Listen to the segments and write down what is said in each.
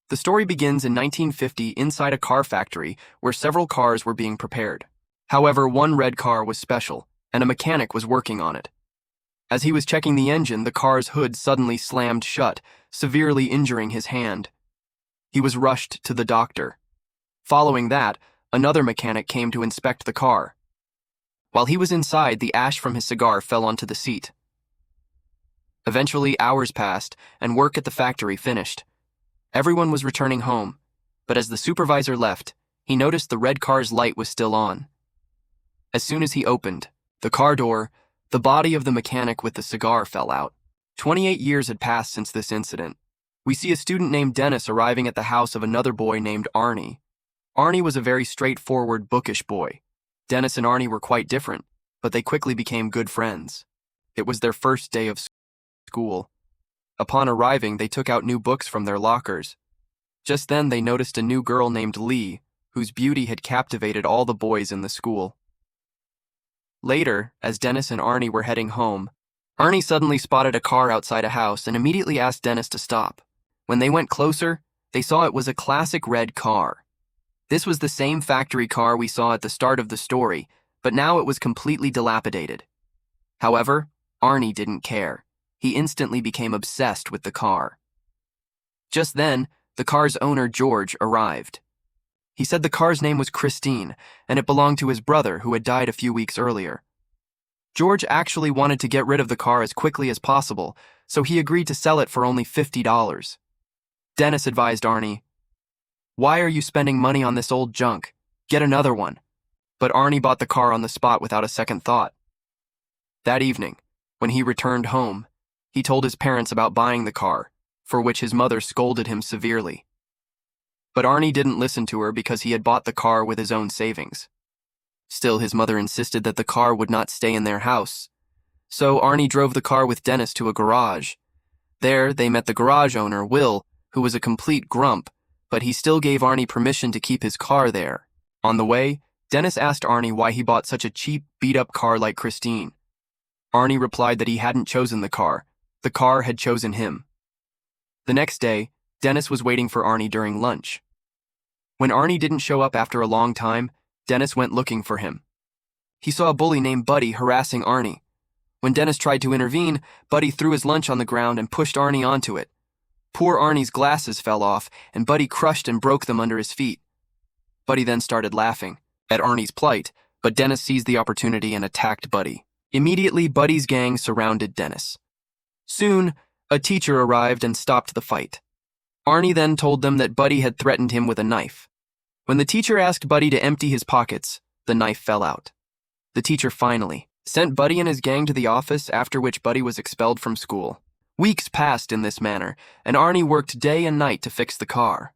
The story begins in 1950 inside a car factory where several cars were being prepared. However, one red car was special, and a mechanic was working on it. As he was checking the engine, the car's hood suddenly slammed shut, severely injuring his hand. He was rushed to the doctor. Following that, another mechanic came to inspect the car. While he was inside, the ash from his cigar fell onto the seat. Eventually, hours passed, and work at the factory finished. Everyone was returning home, but as the supervisor left, he noticed the red car's light was still on. As soon as he opened the car door, the body of the mechanic with the cigar fell out. 28 years had passed since this incident. We see a student named Dennis arriving at the house of another boy named Arnie. Arnie was a very straightforward, bookish boy. Dennis and Arnie were quite different, but they quickly became good friends. It was their first day of school. Upon arriving, they took out new books from their lockers. Just then, they noticed a new girl named Lee, whose beauty had captivated all the boys in the school. Later, as Dennis and Arnie were heading home, Arnie suddenly spotted a car outside a house and immediately asked Dennis to stop. When they went closer, they saw it was a classic red car. This was the same factory car we saw at the start of the story, but now it was completely dilapidated. However, Arnie didn't care. He instantly became obsessed with the car. Just then, the car's owner, George, arrived. He said the car's name was Christine, and it belonged to his brother, who had died a few weeks earlier. George actually wanted to get rid of the car as quickly as possible, so he agreed to sell it for only $50. Dennis advised Arnie, "Why are you spending money on this old junk? Get another one." But Arnie bought the car on the spot without a second thought. That evening, when he returned home, he told his parents about buying the car, for which his mother scolded him severely. But Arnie didn't listen to her because he had bought the car with his own savings. Still, his mother insisted that the car would not stay in their house. So Arnie drove the car with Dennis to a garage. There, they met the garage owner, Will, who was a complete grump, but he still gave Arnie permission to keep his car there. On the way, Dennis asked Arnie why he bought such a cheap, beat-up car like Christine. Arnie replied that he hadn't chosen the car had chosen him. The next day, Dennis was waiting for Arnie during lunch. When Arnie didn't show up after a long time, Dennis went looking for him. He saw a bully named Buddy harassing Arnie. When Dennis tried to intervene, Buddy threw his lunch on the ground and pushed Arnie onto it. Poor Arnie's glasses fell off, and Buddy crushed and broke them under his feet. Buddy then started laughing at Arnie's plight, but Dennis seized the opportunity and attacked Buddy. Immediately, Buddy's gang surrounded Dennis. Soon, a teacher arrived and stopped the fight. Arnie then told them that Buddy had threatened him with a knife. When the teacher asked Buddy to empty his pockets, the knife fell out. The teacher finally sent Buddy and his gang to the office, after which Buddy was expelled from school. Weeks passed in this manner, and Arnie worked day and night to fix the car.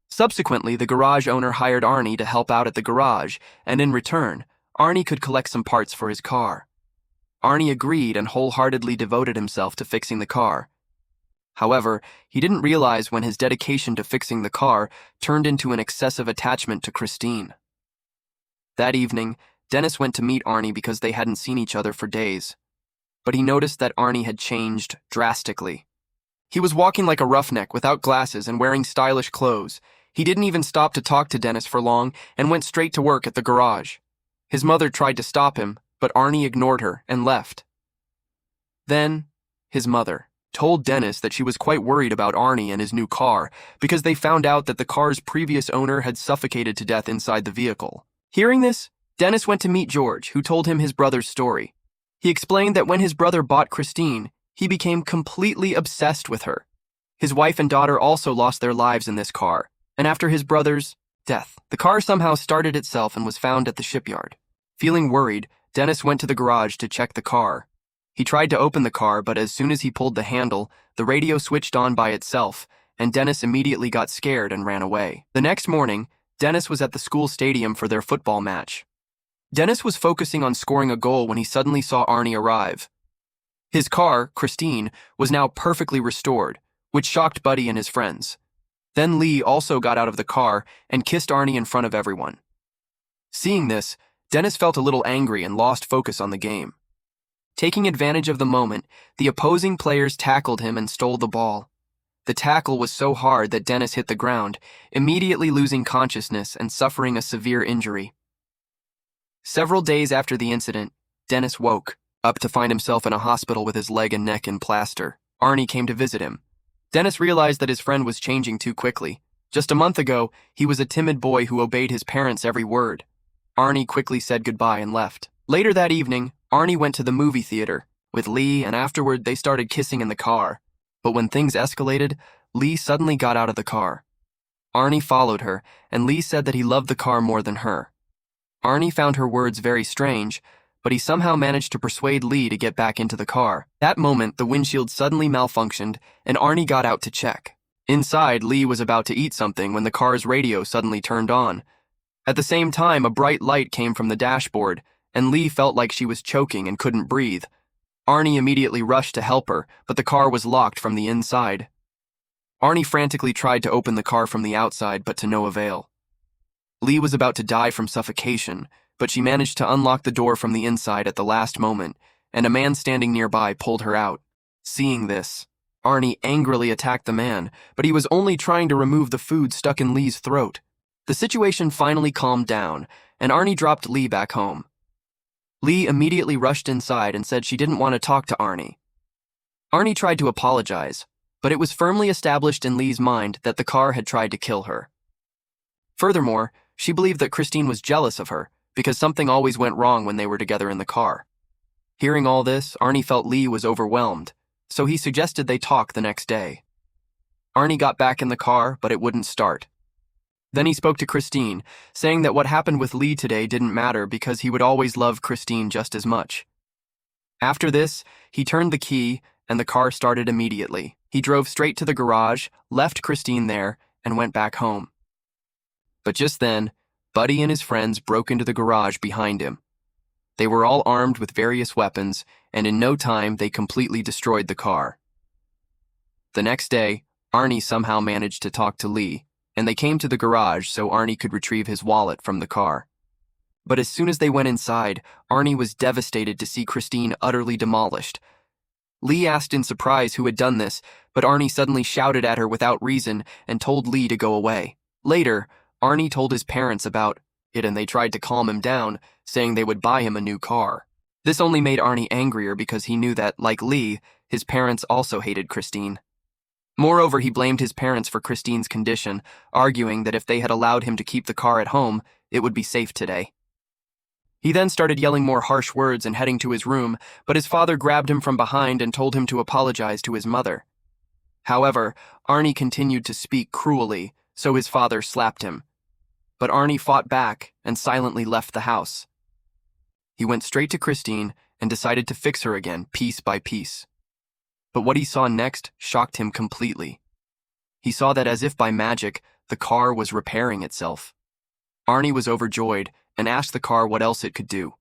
Subsequently, the garage owner hired Arnie to help out at the garage, and in return, Arnie could collect some parts for his car. Arnie agreed and wholeheartedly devoted himself to fixing the car. However, he didn't realize when his dedication to fixing the car turned into an excessive attachment to Christine. That evening, Dennis went to meet Arnie because they hadn't seen each other for days. But he noticed that Arnie had changed drastically. He was walking like a roughneck without glasses and wearing stylish clothes. He didn't even stop to talk to Dennis for long and went straight to work at the garage. His mother tried to stop him, but Arnie ignored her and left. Then, his mother told Dennis that she was quite worried about Arnie and his new car because they found out that the car's previous owner had suffocated to death inside the vehicle. Hearing this, Dennis went to meet George, who told him his brother's story. He explained that when his brother bought Christine, he became completely obsessed with her. His wife and daughter also lost their lives in this car, and after his brother's death, the car somehow started itself and was found at the shipyard. Feeling worried, Dennis went to the garage to check the car. He tried to open the car, but as soon as he pulled the handle, the radio switched on by itself, and Dennis immediately got scared and ran away. The next morning, Dennis was at the school stadium for their football match. Dennis was focusing on scoring a goal when he suddenly saw Arnie arrive. His car, Christine, was now perfectly restored, which shocked Buddy and his friends. Then Lee also got out of the car and kissed Arnie in front of everyone. Seeing this, Dennis felt a little angry and lost focus on the game. Taking advantage of the moment, the opposing players tackled him and stole the ball. The tackle was so hard that Dennis hit the ground, immediately losing consciousness and suffering a severe injury. Several days after the incident, Dennis woke up to find himself in a hospital with his leg and neck in plaster. Arnie came to visit him. Dennis realized that his friend was changing too quickly. Just a month ago, he was a timid boy who obeyed his parents' every word. Arnie quickly said goodbye and left. Later that evening, Arnie went to the movie theater with Lee, and afterward they started kissing in the car. But when things escalated, Lee suddenly got out of the car. Arnie followed her, and Lee said that he loved the car more than her. Arnie found her words very strange, but he somehow managed to persuade Lee to get back into the car. That moment, the windshield suddenly malfunctioned, and Arnie got out to check. Inside, Lee was about to eat something when the car's radio suddenly turned on. At the same time, a bright light came from the dashboard, and Lee felt like she was choking and couldn't breathe. Arnie immediately rushed to help her, but the car was locked from the inside. Arnie frantically tried to open the car from the outside, but to no avail. Lee was about to die from suffocation, but she managed to unlock the door from the inside at the last moment, and a man standing nearby pulled her out. Seeing this, Arnie angrily attacked the man, but he was only trying to remove the food stuck in Lee's throat. The situation finally calmed down, and Arnie dropped Lee back home. Lee immediately rushed inside and said she didn't want to talk to Arnie. Arnie tried to apologize, but it was firmly established in Lee's mind that the car had tried to kill her. Furthermore, she believed that Christine was jealous of her because something always went wrong when they were together in the car. Hearing all this, Arnie felt Lee was overwhelmed, so he suggested they talk the next day. Arnie got back in the car, but it wouldn't start. Then he spoke to Christine, saying that what happened with Lee today didn't matter because he would always love Christine just as much. After this, he turned the key and the car started immediately. He drove straight to the garage, left Christine there, and went back home. But just then, Buddy and his friends broke into the garage behind him. They were all armed with various weapons, and in no time they completely destroyed the car. The next day, Arnie somehow managed to talk to Lee, and they came to the garage so Arnie could retrieve his wallet from the car. But as soon as they went inside, Arnie was devastated to see Christine utterly demolished. Lee asked in surprise who had done this, but Arnie suddenly shouted at her without reason and told Lee to go away. Later, Arnie told his parents about it and they tried to calm him down, saying they would buy him a new car. This only made Arnie angrier because he knew that, like Lee, his parents also hated Christine. Moreover, he blamed his parents for Christine's condition, arguing that if they had allowed him to keep the car at home, it would be safe today. He then started yelling more harsh words and heading to his room, but his father grabbed him from behind and told him to apologize to his mother. However, Arnie continued to speak cruelly, so his father slapped him. But Arnie fought back and silently left the house. He went straight to Christine and decided to fix her again, piece by piece. But what he saw next shocked him completely. He saw that as if by magic, the car was repairing itself. Arnie was overjoyed and asked the car what else it could do.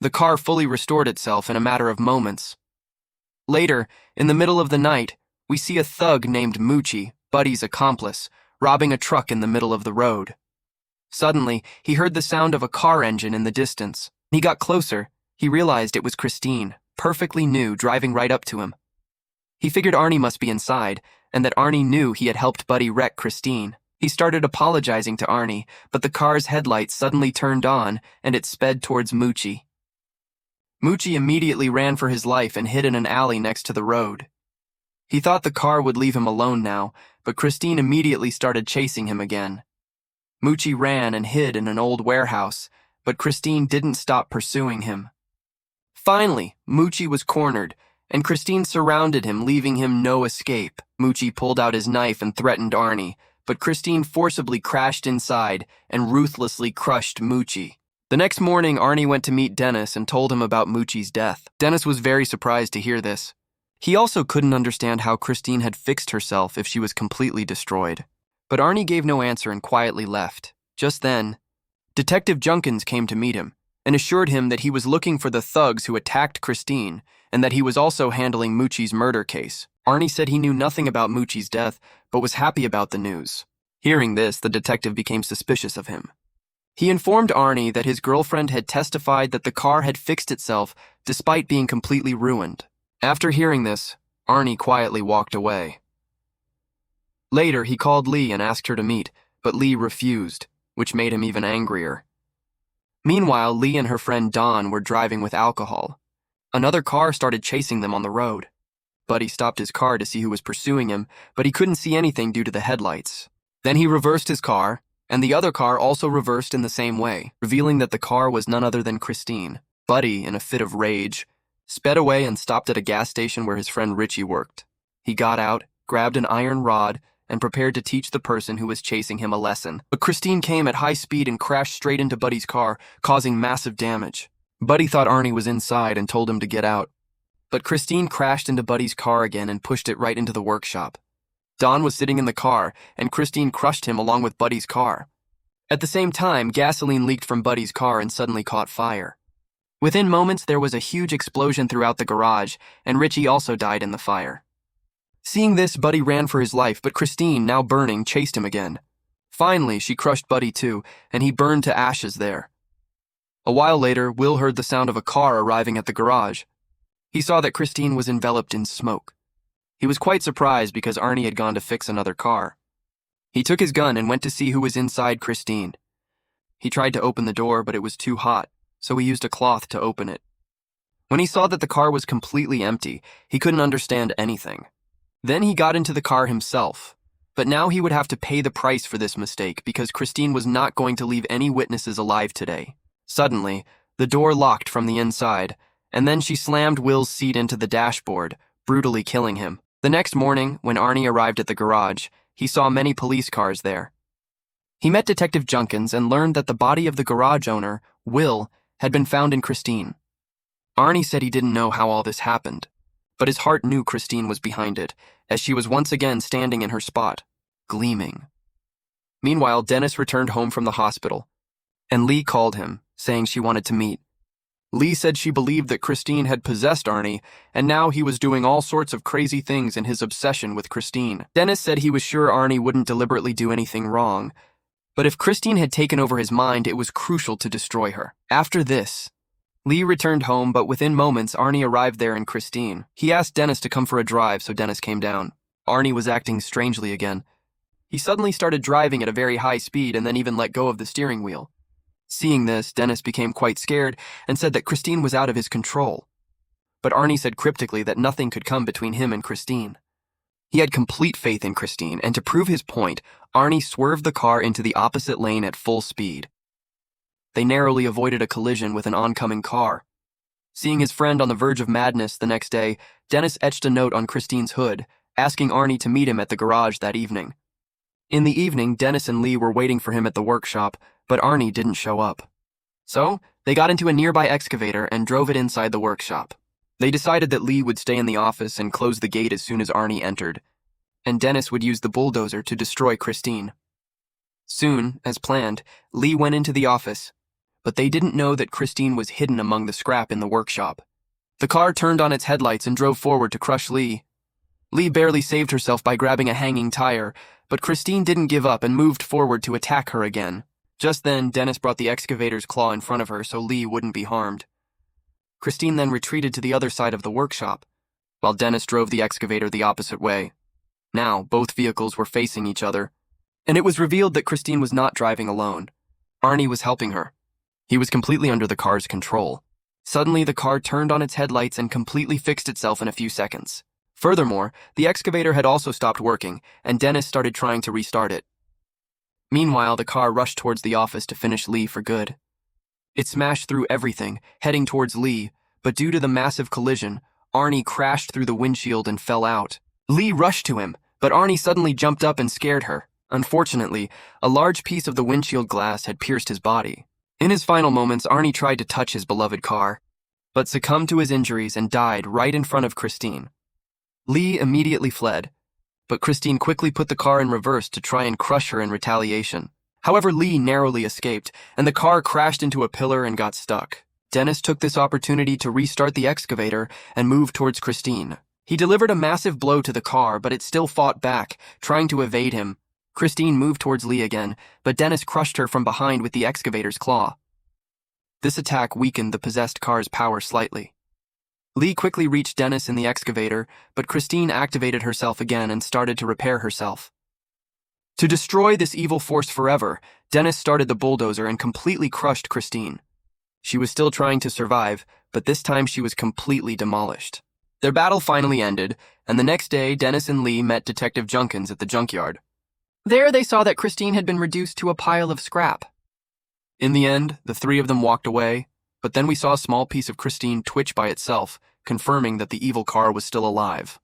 The car fully restored itself in a matter of moments. Later, in the middle of the night, we see a thug named Moochie, Buddy's accomplice, robbing a truck in the middle of the road. Suddenly, he heard the sound of a car engine in the distance. He got closer. He realized it was Christine, perfectly new, driving right up to him. He figured Arnie must be inside, and that Arnie knew he had helped Buddy wreck Christine. He started apologizing to Arnie, but the car's headlights suddenly turned on, and it sped towards Moochie. Moochie immediately ran for his life and hid in an alley next to the road. He thought the car would leave him alone now, but Christine immediately started chasing him again. Moochie ran and hid in an old warehouse, but Christine didn't stop pursuing him. Finally, Moochie was cornered, and Christine surrounded him, leaving him no escape. Moochie pulled out his knife and threatened Arnie, but Christine forcibly crashed inside and ruthlessly crushed Moochie. The next morning, Arnie went to meet Dennis and told him about Moochie's death. Dennis was very surprised to hear this. He also couldn't understand how Christine had fixed herself if she was completely destroyed. But Arnie gave no answer and quietly left. Just then, Detective Junkins came to meet him and assured him that he was looking for the thugs who attacked Christine and that he was also handling Moochie's murder case. Arnie said he knew nothing about Moochie's death, but was happy about the news. Hearing this, the detective became suspicious of him. He informed Arnie that his girlfriend had testified that the car had fixed itself despite being completely ruined. After hearing this, Arnie quietly walked away. Later, he called Lee and asked her to meet, but Lee refused, which made him even angrier. Meanwhile, Lee and her friend Dawn were driving with alcohol. Another car started chasing them on the road. Buddy stopped his car to see who was pursuing him, but he couldn't see anything due to the headlights. Then he reversed his car, and the other car also reversed in the same way, revealing that the car was none other than Christine. Buddy, in a fit of rage, sped away and stopped at a gas station where his friend Richie worked. He got out, grabbed an iron rod, and prepared to teach the person who was chasing him a lesson. But Christine came at high speed and crashed straight into Buddy's car, causing massive damage. Buddy thought Arnie was inside and told him to get out. But Christine crashed into Buddy's car again and pushed it right into the workshop. Don was sitting in the car, and Christine crushed him along with Buddy's car. At the same time, gasoline leaked from Buddy's car and suddenly caught fire. Within moments, there was a huge explosion throughout the garage, and Richie also died in the fire. Seeing this, Buddy ran for his life, but Christine, now burning, chased him again. Finally, she crushed Buddy too, and he burned to ashes there. A while later, Will heard the sound of a car arriving at the garage. He saw that Christine was enveloped in smoke. He was quite surprised because Arnie had gone to fix another car. He took his gun and went to see who was inside Christine. He tried to open the door, but it was too hot, so he used a cloth to open it. When he saw that the car was completely empty, he couldn't understand anything. Then he got into the car himself, but now he would have to pay the price for this mistake because Christine was not going to leave any witnesses alive today. Suddenly, the door locked from the inside, and then she slammed Will's seat into the dashboard, brutally killing him. The next morning, when Arnie arrived at the garage, he saw many police cars there. He met Detective Junkins and learned that the body of the garage owner, Will, had been found in Christine. Arnie said he didn't know how all this happened, but his heart knew Christine was behind it, as she was once again standing in her spot, gleaming. Meanwhile, Dennis returned home from the hospital, and Lee called him, saying she wanted to meet. Lee said she believed that Christine had possessed Arnie, and now he was doing all sorts of crazy things in his obsession with Christine. Dennis said he was sure Arnie wouldn't deliberately do anything wrong, but if Christine had taken over his mind, it was crucial to destroy her. After this, Lee returned home, but within moments, Arnie arrived there in Christine. He asked Dennis to come for a drive, so Dennis came down. Arnie was acting strangely again. He suddenly started driving at a very high speed and then even let go of the steering wheel. Seeing this, Dennis became quite scared and said that Christine was out of his control. But Arnie said cryptically that nothing could come between him and Christine. He had complete faith in Christine, and to prove his point, Arnie swerved the car into the opposite lane at full speed. They narrowly avoided a collision with an oncoming car. Seeing his friend on the verge of madness the next day, Dennis etched a note on Christine's hood, asking Arnie to meet him at the garage that evening. In the evening, Dennis and Lee were waiting for him at the workshop, but Arnie didn't show up. So, they got into a nearby excavator and drove it inside the workshop. They decided that Lee would stay in the office and close the gate as soon as Arnie entered, and Dennis would use the bulldozer to destroy Christine. Soon, as planned, Lee went into the office, but they didn't know that Christine was hidden among the scrap in the workshop. The car turned on its headlights and drove forward to crush Lee. Lee barely saved herself by grabbing a hanging tire, but Christine didn't give up and moved forward to attack her again. Just then, Dennis brought the excavator's claw in front of her so Lee wouldn't be harmed. Christine then retreated to the other side of the workshop, while Dennis drove the excavator the opposite way. Now, both vehicles were facing each other, and it was revealed that Christine was not driving alone. Arnie was helping her. He was completely under the car's control. Suddenly, the car turned on its headlights and completely fixed itself in a few seconds. Furthermore, the excavator had also stopped working, and Dennis started trying to restart it. Meanwhile, the car rushed towards the office to finish Lee for good. It smashed through everything, heading towards Lee, but due to the massive collision, Arnie crashed through the windshield and fell out. Lee rushed to him, but Arnie suddenly jumped up and scared her. Unfortunately, a large piece of the windshield glass had pierced his body. In his final moments, Arnie tried to touch his beloved car, but succumbed to his injuries and died right in front of Christine. Lee immediately fled, but Christine quickly put the car in reverse to try and crush her in retaliation. However, Lee narrowly escaped, and the car crashed into a pillar and got stuck. Dennis took this opportunity to restart the excavator and move towards Christine. He delivered a massive blow to the car, but it still fought back, trying to evade him. Christine moved towards Lee again, but Dennis crushed her from behind with the excavator's claw. This attack weakened the possessed car's power slightly. Lee quickly reached Dennis in the excavator, but Christine activated herself again and started to repair herself. To destroy this evil force forever, Dennis started the bulldozer and completely crushed Christine. She was still trying to survive, but this time she was completely demolished. Their battle finally ended, and the next day, Dennis and Lee met Detective Junkins at the junkyard. There they saw that Christine had been reduced to a pile of scrap. In the end, the three of them walked away, but then we saw a small piece of Christine twitch by itself, confirming that the evil car was still alive.